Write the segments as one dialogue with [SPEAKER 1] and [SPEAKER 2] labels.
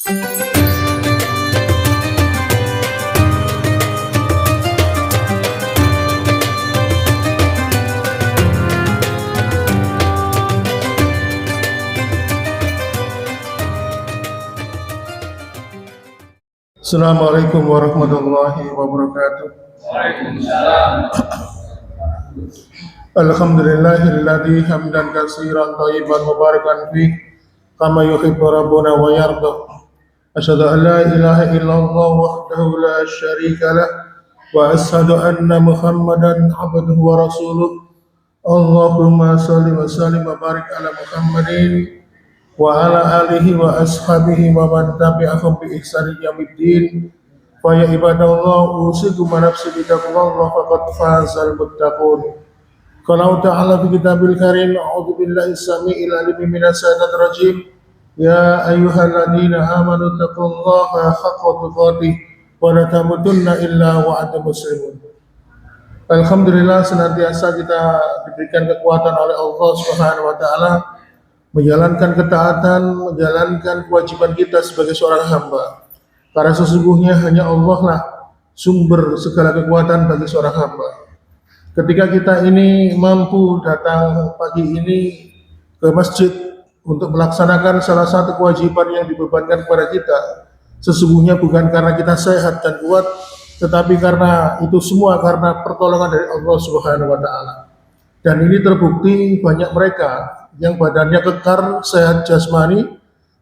[SPEAKER 1] Assalamualaikum warahmatullahi wabarakatuh.
[SPEAKER 2] Waalaikumsalam.
[SPEAKER 1] Alhamdulillahilladzi hamdan katsiran thayyiban mubarakan fih kama yuhibbu rabbuna wa yarda. Asyhadu an la ilaha illallah wahdahu la syarika lah wa asyhadu anna Muhammadan abduhu wa rasuluh. Allahumma shalli wa sallim wa barik ala Muhammadin wa ala alihi wa ashabihi wa man tabi'ahum bi ihsanin yaumiddin. Fa ya ibadallah usikum wa nafsi bi taqwallah faqad fazal muttaqun. Qala ta'ala fi kitabil karim a'udzu billahi samii'il 'aliim minas syaitonir rajim. Ya ayyuhalladzina amanu taqullaha haqqa tuqatih wa la tamutunna illa wa antum muslimun. Alhamdulillah senantiasa kita diberikan kekuatan oleh Allah Subhanahu wa taala menjalankan ketaatan, menjalankan kewajiban kita sebagai seorang hamba. Karena sesungguhnya hanya Allah lah sumber segala kekuatan bagi seorang hamba. Ketika kita ini mampu datang pagi ini ke masjid untuk melaksanakan salah satu kewajiban yang dibebankan kepada kita, sesungguhnya bukan karena kita sehat dan kuat, tetapi karena itu semua karena pertolongan dari Allah Subhanahu wa taala. Dan ini terbukti banyak mereka yang badannya kekar, sehat jasmani,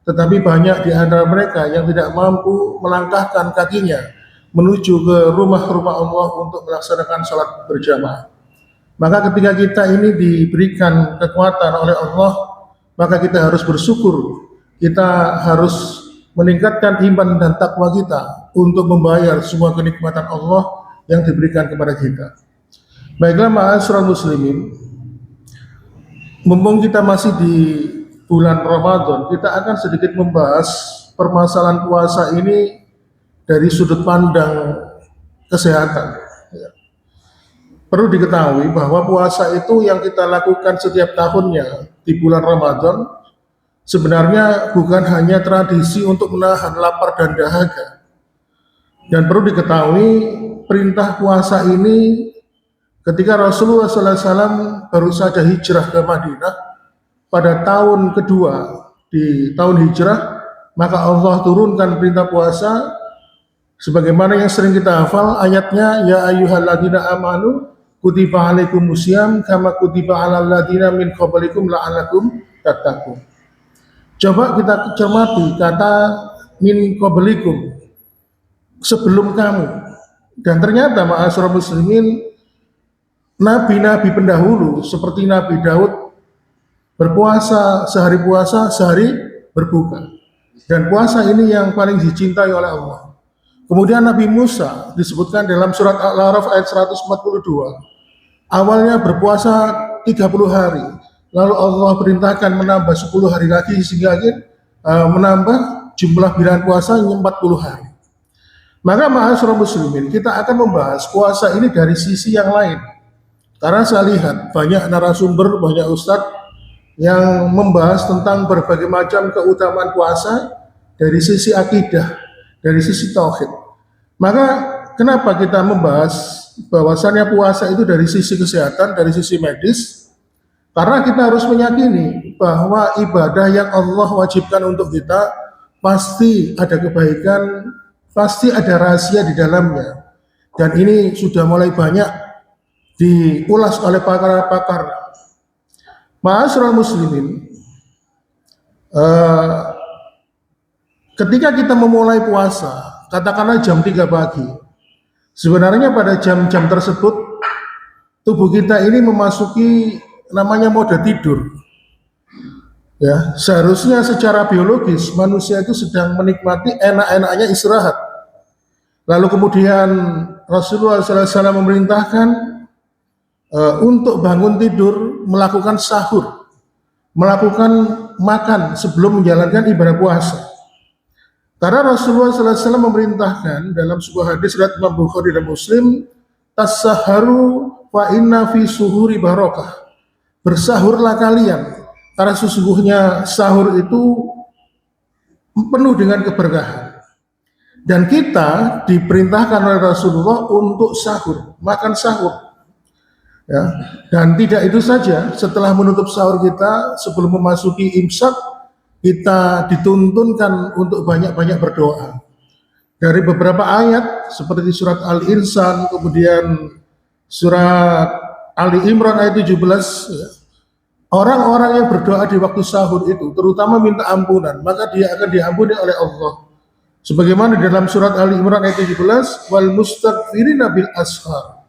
[SPEAKER 1] tetapi banyak di antara mereka yang tidak mampu melangkahkan kakinya menuju ke rumah-rumah Allah untuk melaksanakan salat berjamaah. Maka ketika kita ini diberikan kekuatan oleh Allah, maka kita harus bersyukur, kita harus meningkatkan iman dan takwa kita untuk membayar semua kenikmatan Allah yang diberikan kepada kita. Baiklah ma'asyiral muslimin, mumpung kita masih di bulan Ramadan, kita akan sedikit membahas permasalahan puasa ini dari sudut pandang kesehatan. Perlu diketahui bahwa puasa itu yang kita lakukan setiap tahunnya di bulan Ramadan sebenarnya bukan hanya tradisi untuk menahan lapar dan dahaga. Dan perlu diketahui perintah puasa ini ketika Rasulullah SAW baru saja hijrah ke Madinah pada tahun kedua di tahun hijrah, maka Allah turunkan perintah puasa sebagaimana yang sering kita hafal ayatnya, ya ayyuhalladzina amanu kutiba alaikumusiyam kama kutiba alal ladzina min qablikum la'allakum tattaqun. Coba kita cermati kata min qablikum, sebelum kamu. Dan ternyata ma'asyiral muslimin, nabi-nabi pendahulu seperti Nabi Daud berpuasa sehari puasa, sehari berbuka. Dan puasa ini yang paling dicintai oleh Allah. Kemudian Nabi Musa disebutkan dalam surat Al-A'raf ayat 142. Awalnya berpuasa 30 hari. Lalu Allah perintahkan menambah 10 hari lagi sehingga menambah jumlah bilangan puasa 40 hari. Maka ma'asyiral muslimin, kita akan membahas puasa ini dari sisi yang lain. Karena saya lihat banyak narasumber, banyak ustadz yang membahas tentang berbagai macam keutamaan puasa dari sisi akidah, dari sisi tauhid. Maka kenapa kita membahas bahwasannya puasa itu dari sisi kesehatan, dari sisi medis? Karena kita harus meyakini bahwa ibadah yang Allah wajibkan untuk kita pasti ada kebaikan, pasti ada rahasia di dalamnya. Dan ini sudah mulai banyak diulas oleh pakar-pakar. Ma'asyiral muslimin, ketika kita memulai puasa, katakanlah jam 3 pagi, sebenarnya pada jam-jam tersebut tubuh kita ini memasuki namanya mode tidur. Ya, seharusnya secara biologis manusia itu sedang menikmati enak-enaknya istirahat. Lalu kemudian Rasulullah SAW memerintahkan untuk bangun tidur, melakukan sahur, melakukan makan sebelum menjalankan ibadah puasa. Karena Rasulullah SAW memerintahkan dalam sebuah hadis riwayat Imam Bukhari dan Muslim, tassaharu fa inna fi suhuri barokah. Bersahurlah kalian, karena sesungguhnya sahur itu penuh dengan keberkahan. Dan kita diperintahkan oleh Rasulullah untuk sahur, makan sahur. Ya. Dan tidak itu saja, setelah menutup sahur kita, sebelum memasuki imsak, kita dituntunkan untuk banyak-banyak berdoa. Dari beberapa ayat seperti surat Al-Insan, kemudian surat Ali Imran ayat 17, ya. Orang-orang yang berdoa di waktu sahur itu, terutama minta ampunan, maka dia akan diampuni oleh Allah. Sebagaimana dalam surat Ali Imran ayat 17, wal mustaghfirina bil ashar,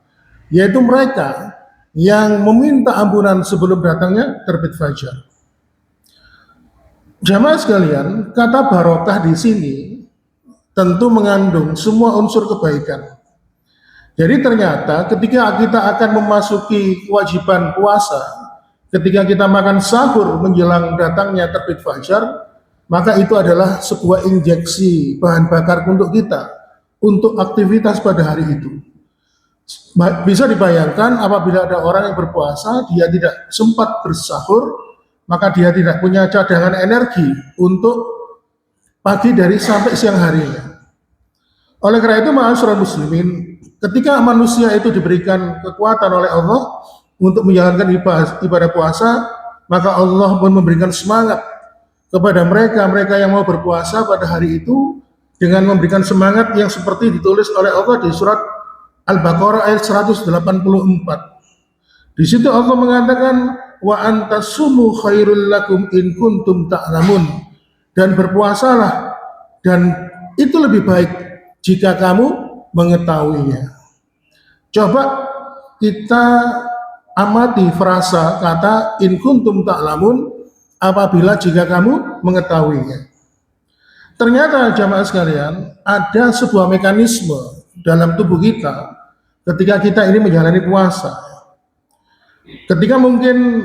[SPEAKER 1] yaitu mereka yang meminta ampunan sebelum datangnya terbit fajar. Jamaah sekalian, kata barokah di sini tentu mengandung semua unsur kebaikan. Jadi ternyata ketika kita akan memasuki kewajiban puasa, ketika kita makan sahur menjelang datangnya terbit fajar, maka itu adalah sebuah injeksi bahan bakar untuk kita, untuk aktivitas pada hari itu. Bisa dibayangkan apabila ada orang yang berpuasa, dia tidak sempat bersahur, maka dia tidak punya cadangan energi untuk pagi dari sampai siang harinya. Oleh karena itu, ma'asyiral muslimin, ketika manusia itu diberikan kekuatan oleh Allah untuk menjalankan ibadah puasa, maka Allah pun memberikan semangat kepada mereka yang mau berpuasa pada hari itu dengan memberikan semangat yang seperti ditulis oleh Allah di surat Al-Baqarah ayat 184. Di situ Allah mengatakan wa antasumu khairul lakum in kuntum ta'lamun, dan berpuasalah dan itu lebih baik jika kamu mengetahuinya. Coba kita amati frasa kata in kuntum ta'lamun, apabila jika kamu mengetahuinya. Ternyata jamaah sekalian, ada sebuah mekanisme dalam tubuh kita ketika kita ini menjalani puasa. Ketika mungkin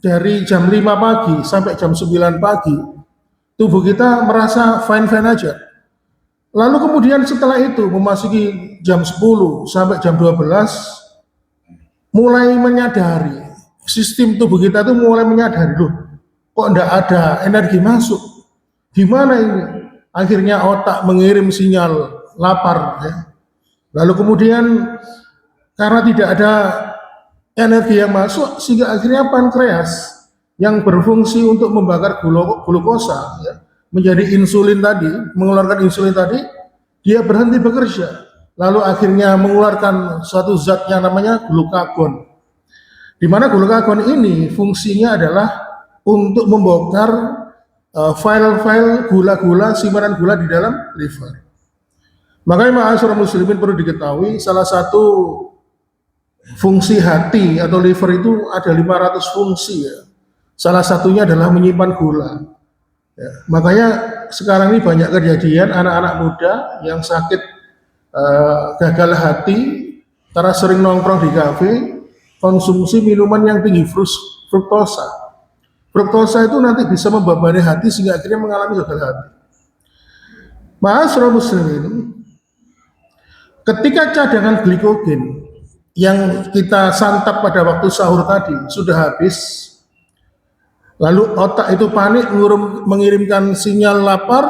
[SPEAKER 1] dari jam 5 pagi sampai jam 9 pagi, tubuh kita merasa fine-fine aja. Lalu kemudian setelah itu memasuki jam 10 sampai jam 12, mulai menyadari, sistem tubuh kita itu mulai menyadari, loh kok enggak ada energi masuk, gimana ini? Akhirnya otak mengirim sinyal lapar, ya. Lalu kemudian karena tidak ada energi yang masuk, sehingga akhirnya pankreas yang berfungsi untuk membakar glukosa, ya, menjadi insulin tadi, mengeluarkan insulin tadi, dia berhenti bekerja. Lalu akhirnya mengeluarkan suatu zat yang namanya glukagon. Di mana glukagon ini fungsinya adalah untuk membongkar file-file gula-gula, simpanan gula di dalam liver. Makanya ma'asyiral muslimin perlu diketahui, salah satu fungsi hati atau liver itu ada 500 fungsi, ya. Salah satunya adalah menyimpan gula. Ya, makanya sekarang ini banyak kejadian anak-anak muda yang sakit gagal hati karena sering nongkrong di kafe, konsumsi minuman yang tinggi fruktosa. Fruktosa itu nanti bisa membebani hati sehingga akhirnya mengalami gagal hati. Ma'asyiral muslimin, ketika cadangan glikogen yang kita santap pada waktu sahur tadi sudah habis, lalu otak itu panik mengirimkan sinyal lapar,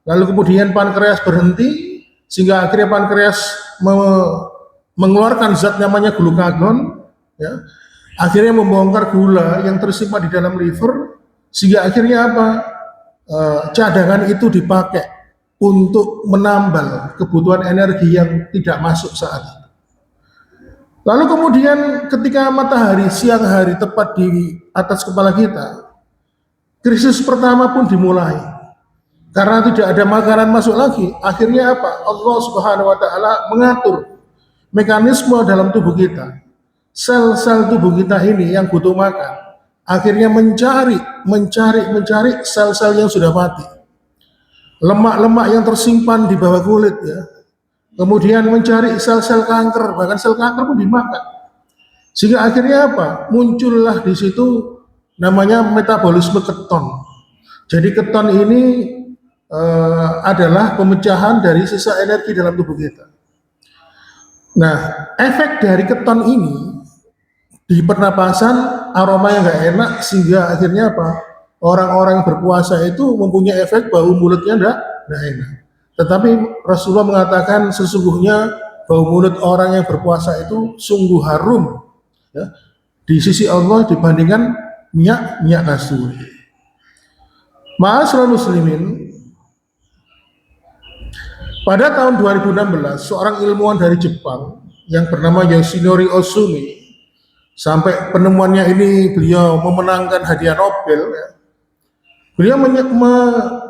[SPEAKER 1] lalu kemudian pankreas berhenti, sehingga akhirnya pankreas mengeluarkan zat namanya glukagon, ya, akhirnya membongkar gula yang tersimpan di dalam liver, sehingga akhirnya apa? Cadangan itu dipakai untuk menambal kebutuhan energi yang tidak masuk saat itu. Lalu kemudian ketika matahari siang hari tepat di atas kepala kita, krisis pertama pun dimulai. Karena tidak ada makanan masuk lagi, akhirnya apa? Allah Subhanahu wa taala mengatur mekanisme dalam tubuh kita. Sel-sel tubuh kita ini yang butuh makan, akhirnya mencari sel-sel yang sudah mati. Lemak-lemak yang tersimpan di bawah kulit, ya. Kemudian mencari sel-sel kanker, bahkan sel kanker pun dimakan. Sehingga akhirnya apa? Muncullah di situ namanya metabolisme keton. Jadi keton ini adalah pemecahan dari sisa energi dalam tubuh kita. Nah, efek dari keton ini di pernapasan, aroma yang nggak enak, sehingga akhirnya apa? orang-orang yang berpuasa itu mempunyai efek bau mulutnya enggak enak. Tetapi Rasulullah mengatakan sesungguhnya bau mulut orang yang berpuasa itu sungguh harum ya, di sisi Allah dibandingkan minyak kasturi. Ma'asyiral muslimin, pada tahun 2016 seorang ilmuwan dari Jepang yang bernama Yoshinori Ohsumi, sampai penemuannya ini beliau memenangkan hadiah Nobel ya. Beliau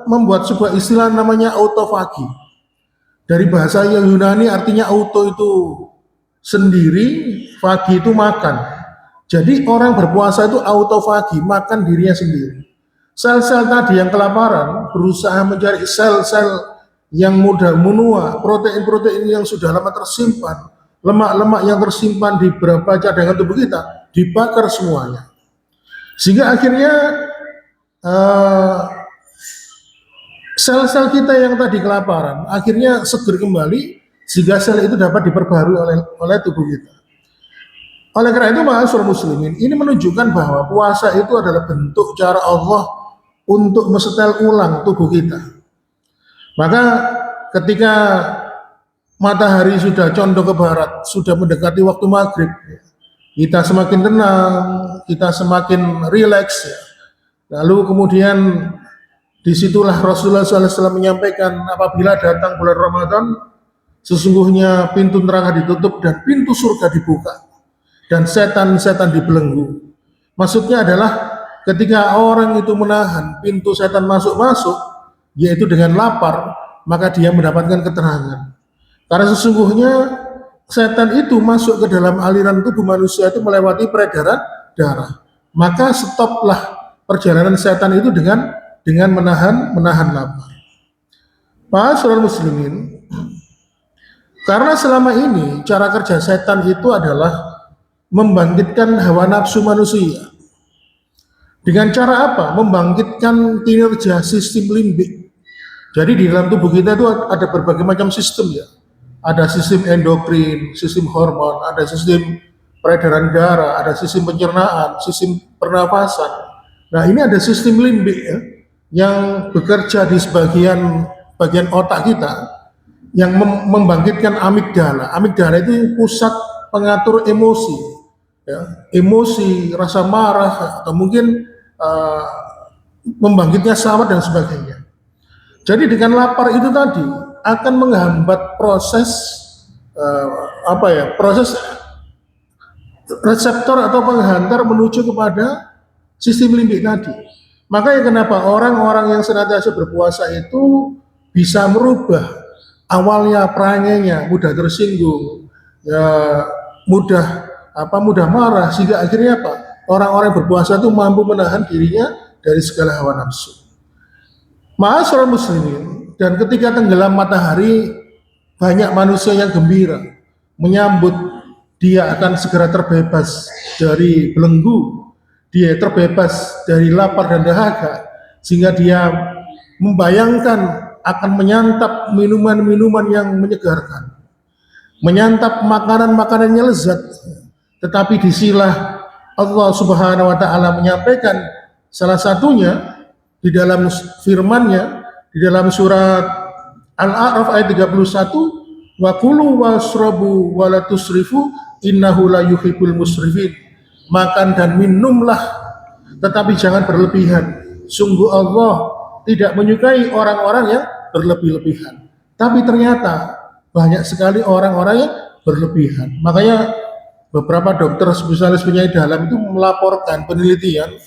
[SPEAKER 1] membuat sebuah istilah namanya autofagi. Dari bahasa Yunani artinya auto itu sendiri, fagi itu makan. Jadi orang berpuasa itu autofagi, makan dirinya sendiri. Sel-sel tadi yang kelaparan berusaha mencari sel-sel yang mudah menua, protein-protein yang sudah lama tersimpan, lemak-lemak yang tersimpan di beberapa cadangan tubuh kita dibakar semuanya. Sehingga akhirnya sel-sel kita yang tadi kelaparan akhirnya seger kembali sehingga sel itu dapat diperbarui oleh tubuh kita. Oleh karena itu ma'asyiral muslimin, ini menunjukkan bahwa puasa itu adalah bentuk cara Allah untuk mensetel ulang tubuh kita. Maka ketika matahari sudah condong ke barat, sudah mendekati waktu maghrib, kita semakin tenang, kita semakin rileks ya. Lalu kemudian disitulah Rasulullah SAW menyampaikan apabila datang bulan Ramadan, sesungguhnya pintu neraka ditutup dan pintu surga dibuka dan setan-setan dibelenggu. Maksudnya adalah ketika orang itu menahan pintu setan masuk-masuk, yaitu dengan lapar, maka dia mendapatkan keterangan. Karena sesungguhnya setan itu masuk ke dalam aliran tubuh manusia itu melewati peredaran darah. Maka stoplah perjalanan setan itu dengan menahan lapar. Ma'asyiral muslimin, karena selama ini cara kerja setan itu adalah membangkitkan hawa nafsu manusia. Dengan cara apa? Membangkitkan kinerja sistem limbik. Jadi di dalam tubuh kita itu ada berbagai macam sistem ya. Ada sistem endokrin, sistem hormon, ada sistem peredaran darah, ada sistem pencernaan, sistem pernafasan. Nah, ini ada sistem limbik ya, yang bekerja di bagian otak kita yang membangkitkan amigdala. Amigdala itu pusat pengatur emosi, ya, emosi, rasa marah, atau mungkin membangkitnya syahwat dan sebagainya. Jadi dengan lapar itu tadi akan menghambat proses proses reseptor atau penghantar menuju kepada sistem limbik tadi. Makanya kenapa orang-orang yang senantiasa berpuasa itu bisa merubah awalnya perangainya, mudah tersinggung, ya, mudah marah, sehingga akhirnya apa? Orang-orang yang berpuasa itu mampu menahan dirinya dari segala hawa nafsu. Ma'asyiral muslimin, dan ketika tenggelam matahari, banyak manusia yang gembira menyambut dia akan segera terbebas dari belenggu, dia terbebas dari lapar dan dahaga, sehingga dia membayangkan akan menyantap minuman-minuman yang menyegarkan, menyantap makanan-makanan yang lezat. Tetapi disilah Allah Subhanahu wa taala menyampaikan salah satunya di dalam firman-Nya di dalam surat Al-A'raf ayat 31, wa kulu wasrabu wa la tusrifu innahu la yuhibbul musrifin. Makan dan minumlah tetapi jangan berlebihan. Sungguh Allah tidak menyukai orang-orang yang berlebih-lebihan. Tapi ternyata banyak sekali orang-orang yang berlebihan. Makanya beberapa dokter spesialis penyakit dalam itu melaporkan penelitian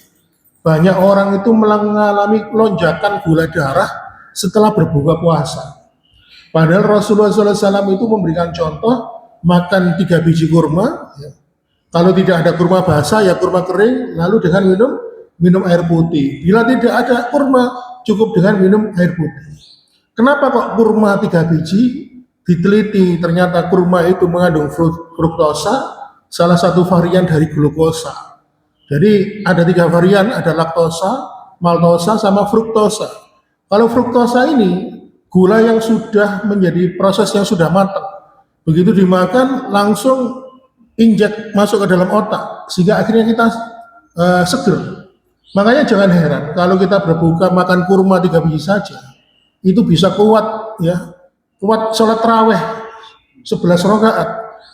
[SPEAKER 1] banyak orang itu mengalami lonjakan gula darah setelah berbuka puasa. Padahal Rasulullah SAW itu memberikan contoh makan 3 biji kurma, ya. Kalau tidak ada kurma basah ya kurma kering, lalu dengan minum air putih. Bila tidak ada kurma, cukup dengan minum air putih. Kenapa kok kurma 3 biji? Diteliti ternyata kurma itu mengandung fruktosa, salah satu varian dari glukosa. Jadi ada 3 varian, ada laktosa, maltosa, sama fruktosa. Kalau fruktosa ini gula yang sudah menjadi proses yang sudah matang. Begitu dimakan langsung injek masuk ke dalam otak, sehingga akhirnya kita seger. Makanya jangan heran kalau kita berbuka makan kurma 3 biji saja, itu bisa kuat ya, kuat sholat taraweh 11 rakaat.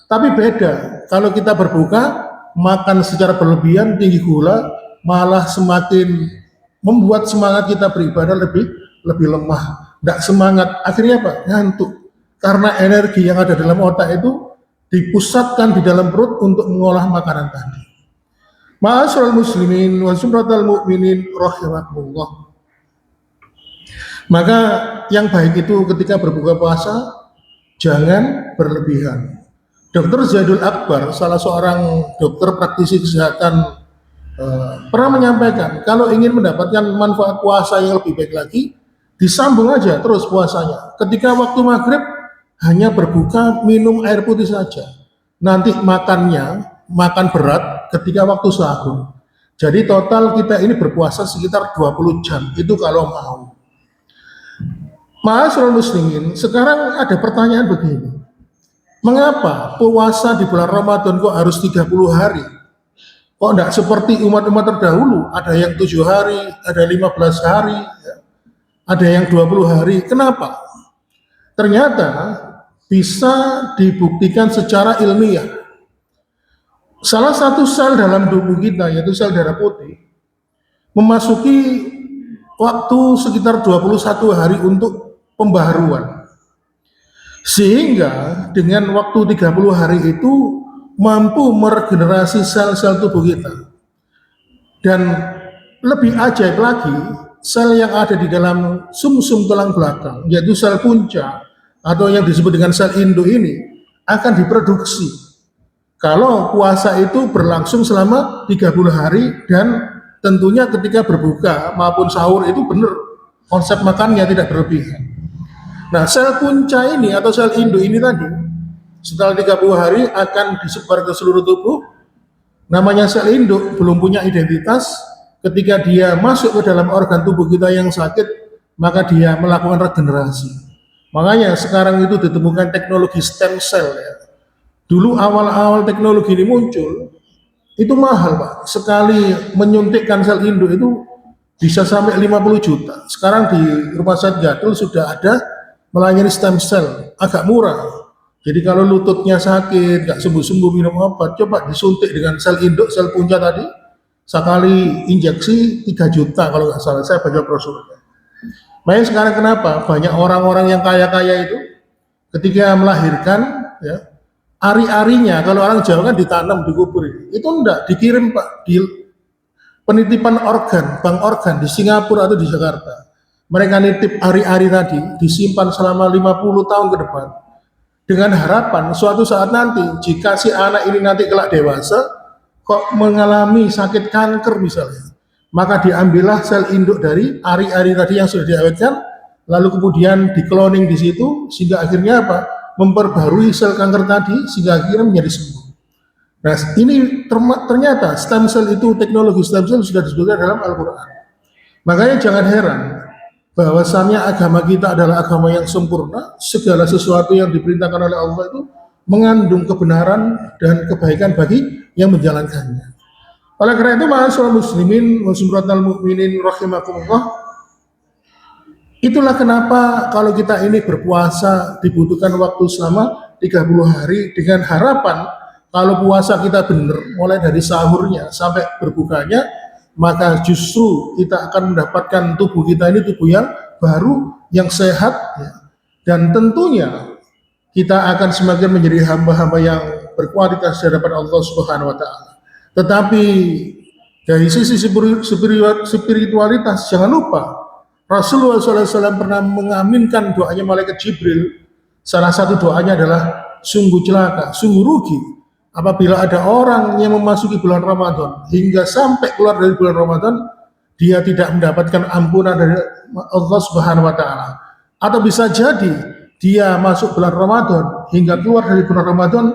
[SPEAKER 1] Tapi beda kalau kita berbuka makan secara berlebihan tinggi gula malah semakin membuat semangat kita beribadah lebih lebih lemah, tidak semangat. Akhirnya apa? Ngantuk. Karena energi yang ada dalam otak itu dipusatkan di dalam perut untuk mengolah makanan tadi. Ma'asyiral muslimin wa sumratal mu'minin rahimakumullah. Maka yang baik itu ketika berbuka puasa jangan berlebihan. Dr. Zaidul Akbar, salah seorang dokter praktisi kesehatan, pernah menyampaikan kalau ingin mendapatkan manfaat puasa yang lebih baik lagi, disambung aja terus puasanya. Ketika waktu maghrib hanya berbuka minum air putih saja. Nanti makannya makan berat ketika waktu sahur. Jadi total kita ini berpuasa sekitar 20 jam. Itu kalau mau. Ma'asyiral muslimin, sekarang ada pertanyaan begini. Mengapa puasa di bulan Ramadan kok harus 30 hari? Kok enggak seperti umat-umat terdahulu, ada yang 7 hari, ada 15 hari, ada yang 20 hari. Kenapa? Ternyata bisa dibuktikan secara ilmiah. Salah satu sel dalam tubuh kita, yaitu sel darah putih, memasuki waktu sekitar 21 hari untuk pembaharuan. Sehingga dengan waktu 30 hari itu mampu meregenerasi sel-sel tubuh kita. Dan lebih ajaib lagi, sel yang ada di dalam sumsum tulang belakang, yaitu sel punca atau yang disebut dengan sel induk ini akan diproduksi kalau puasa itu berlangsung selama 30 hari dan tentunya ketika berbuka maupun sahur itu benar konsep makannya tidak berlebihan. Nah, sel punca ini atau sel induk ini tadi setelah 30 hari akan disebar ke seluruh tubuh. Namanya sel induk belum punya identitas. Ketika dia masuk ke dalam organ tubuh kita yang sakit, maka dia melakukan regenerasi. Makanya sekarang itu ditemukan teknologi stem cell ya. Dulu awal-awal teknologi ini muncul, itu mahal Pak. Sekali menyuntikkan sel induk itu bisa sampai 50 juta. Sekarang di Rumah Sakit Gadul sudah ada melayani stem cell, agak murah. Jadi kalau lututnya sakit, nggak sembuh-sembuh minum obat, coba disuntik dengan sel induk, sel punca tadi, sekali injeksi 3 juta kalau nggak salah, saya baca brosurnya. Makanya sekarang kenapa banyak orang-orang yang kaya-kaya itu ketika melahirkan, ya, ari-arinya kalau orang Jawa kan ditanam dikubur, itu enggak, dikirim Pak di penitipan organ, bank organ di Singapura atau di Jakarta. Mereka nitip ari-ari tadi disimpan selama 50 tahun ke depan dengan harapan suatu saat nanti jika si anak ini nanti kelak dewasa kok mengalami sakit kanker misalnya, maka diambillah sel induk dari ari-ari tadi yang sudah diawetkan, lalu kemudian dikloning di situ sehingga akhirnya apa? Memperbarui sel kanker tadi sehingga akhirnya menjadi sembuh. Nah, ini ternyata stem cell itu, teknologi stem cell sudah disebutkan dalam Al-Quran. Makanya jangan heran bahwasannya agama kita adalah agama yang sempurna. Segala sesuatu yang diperintahkan oleh Allah itu mengandung kebenaran dan kebaikan bagi yang menjalankannya. Oleh karena itu, ma'asyiral muslimin wa sumratal mu'minin rahimakumullah, itulah kenapa kalau kita ini berpuasa dibutuhkan waktu selama 30 hari dengan harapan kalau puasa kita benar mulai dari sahurnya sampai berbukanya, maka justru kita akan mendapatkan tubuh kita ini tubuh yang baru, yang sehat ya. Dan tentunya kita akan semakin menjadi hamba-hamba yang berkualitas di hadapan Allah Subhanahu wa taala. Tetapi dari sisi spiritualitas jangan lupa Rasulullah SAW pernah mengaminkan doanya malaikat Jibril. Salah satu doanya adalah sungguh celaka, sungguh rugi apabila ada orang yang memasuki bulan Ramadan hingga sampai keluar dari bulan Ramadan dia tidak mendapatkan ampunan dari Allah Subhanahu wa taala. Atau bisa jadi dia masuk bulan Ramadan hingga keluar dari bulan Ramadan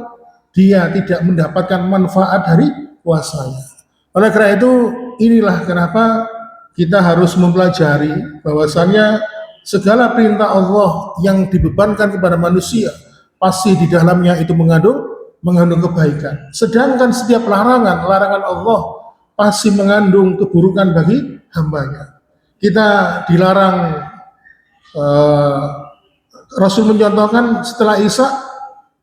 [SPEAKER 1] dia tidak mendapatkan manfaat dari puasanya. Oleh karena itu, inilah kenapa kita harus mempelajari bahwasannya segala perintah Allah yang dibebankan kepada manusia pasti di dalamnya itu mengandung kebaikan. Sedangkan setiap larangan Allah pasti mengandung keburukan bagi hambanya. Kita dilarang, eh, Rasul mencontohkan setelah Isya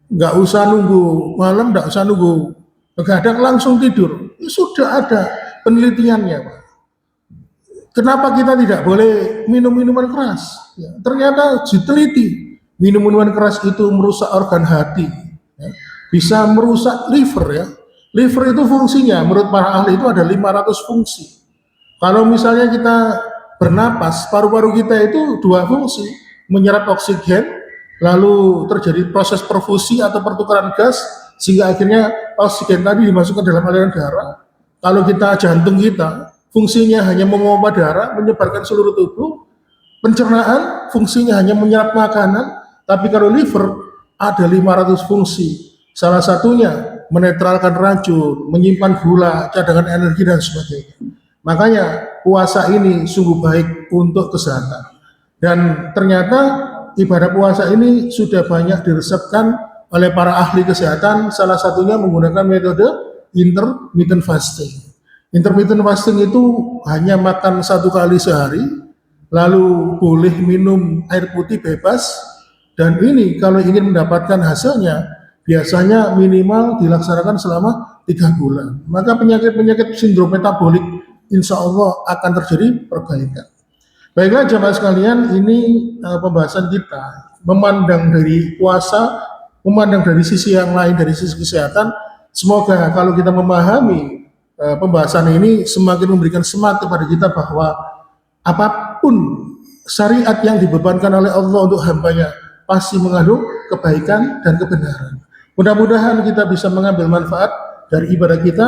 [SPEAKER 1] nggak usah nunggu malam, nggak usah nunggu begadang, langsung tidur. Sudah ada penelitiannya, Pak. Kenapa kita tidak boleh minum minuman keras? Ya, ternyata diteliti, minum minuman keras itu merusak organ hati, ya. Bisa merusak liver ya. Liver itu fungsinya, menurut para ahli itu ada 500 fungsi. Kalau misalnya kita bernapas, paru-paru kita itu dua fungsi, menyerap oksigen, lalu terjadi proses perfusi atau pertukaran gas, sehingga akhirnya oksigen tadi dimasukkan dalam aliran darah. Kalau kita jantung kita, fungsinya hanya memompa darah, menyebarkan seluruh tubuh. Pencernaan, fungsinya hanya menyerap makanan, tapi kalau liver ada 500 fungsi. Salah satunya menetralkan racun, menyimpan gula, cadangan energi dan sebagainya. Makanya puasa ini sungguh baik untuk kesehatan. Dan ternyata ibadah puasa ini sudah banyak diresepkan oleh para ahli kesehatan, salah satunya menggunakan metode intermittent fasting. Intermittent fasting itu hanya makan 1 kali sehari, lalu boleh minum air putih bebas, dan ini kalau ingin mendapatkan hasilnya, biasanya minimal dilaksanakan selama 3 bulan. Maka penyakit-penyakit sindrom metabolik insya Allah akan terjadi perbaikan. Baiklah jemaah sekalian, ini pembahasan kita memandang dari puasa, memandang dari sisi yang lain, dari sisi kesehatan. Semoga kalau kita memahami pembahasan ini semakin memberikan semangat kepada kita bahwa apapun syariat yang dibebankan oleh Allah untuk hambanya pasti mengandung kebaikan dan kebenaran. Mudah-mudahan kita bisa mengambil manfaat dari ibadah kita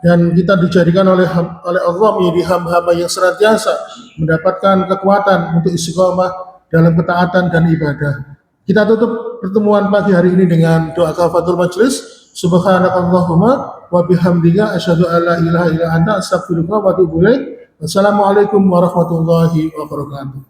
[SPEAKER 1] dan kita dijadikan oleh Allah menjadi hamba-hamba yang senantiasa mendapatkan kekuatan untuk istiqomah dalam ketaatan dan ibadah. Kita tutup pertemuan pagi hari ini dengan doa kafaratul majelis. Subhanakallahumma wa bihamdika asyhadu an la ilaha illa anta astaghfiruka wa atubu ilaik. Wassalamualaikum warahmatullahi wabarakatuh.